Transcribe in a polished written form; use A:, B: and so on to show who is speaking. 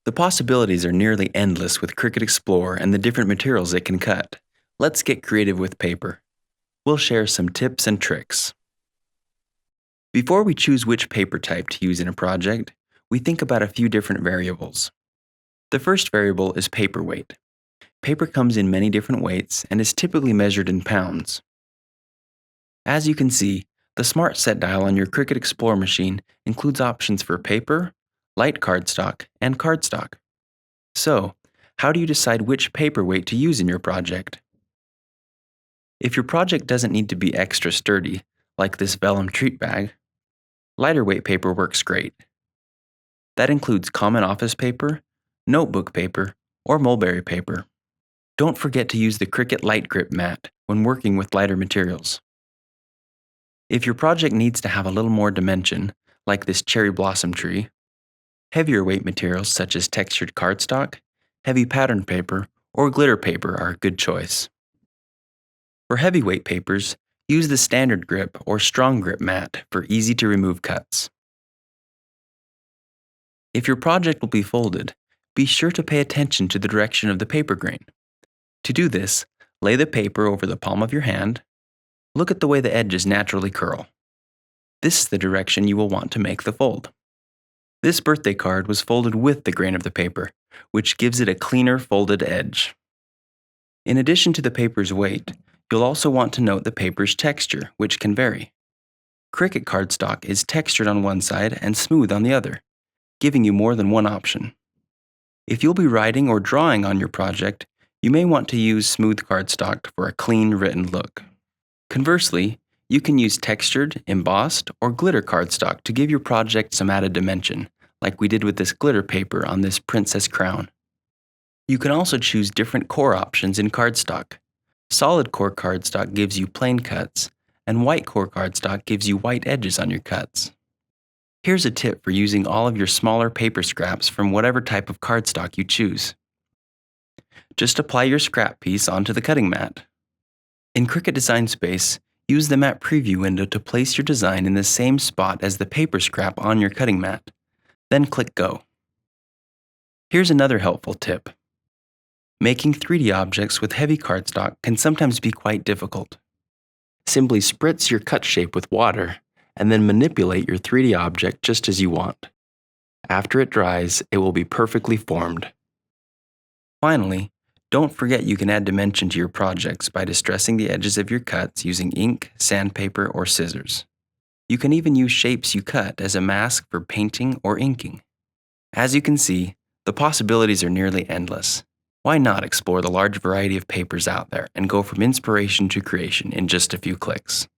A: The possibilities are nearly endless with Cricut Explore and the different materials it can cut. Let's get creative with paper. We'll share some tips and tricks. Before we choose which paper type to use in a project, we think about a few different variables. The first variable is paper weight. Paper comes in many different weights and is typically measured in pounds. As you can see, the Smart Set dial on your Cricut Explore machine includes options for paper, light cardstock, and cardstock. So, how do you decide which paper weight to use in your project? If your project doesn't need to be extra sturdy, like this vellum treat bag, lighter weight paper works great. That includes common office paper, notebook paper, or mulberry paper. Don't forget to use the Cricut Light Grip mat when working with lighter materials. If your project needs to have a little more dimension, like this cherry blossom tree, heavier weight materials such as textured cardstock, heavy pattern paper, or glitter paper are a good choice. For heavyweight papers, use the standard grip or strong grip mat for easy to remove cuts. If your project will be folded, be sure to pay attention to the direction of the paper grain. To do this, lay the paper over the palm of your hand. Look at the way the edges naturally curl. This is the direction you will want to make the fold. This birthday card was folded with the grain of the paper, which gives it a cleaner folded edge. In addition to the paper's weight, you'll also want to note the paper's texture, which can vary. Cricut cardstock is textured on one side and smooth on the other, giving you more than one option. If you'll be writing or drawing on your project, you may want to use smooth cardstock for a clean written look. Conversely, you can use textured, embossed, or glitter cardstock to give your project some added dimension, like we did with this glitter paper on this princess crown. You can also choose different core options in cardstock. Solid core cardstock gives you plain cuts, and white core cardstock gives you white edges on your cuts. Here's a tip for using all of your smaller paper scraps from whatever type of cardstock you choose. Just apply your scrap piece onto the cutting mat. In Cricut Design Space, use the Map Preview window to place your design in the same spot as the paper scrap on your cutting mat. Then click Go. Here's another helpful tip. Making 3D objects with heavy cardstock can sometimes be quite difficult. Simply spritz your cut shape with water and then manipulate your 3D object just as you want. After it dries, it will be perfectly formed. Finally, don't forget you can add dimension to your projects by distressing the edges of your cuts using ink, sandpaper, or scissors. You can even use shapes you cut as a mask for painting or inking. As you can see, the possibilities are nearly endless. Why not explore the large variety of papers out there and go from inspiration to creation in just a few clicks?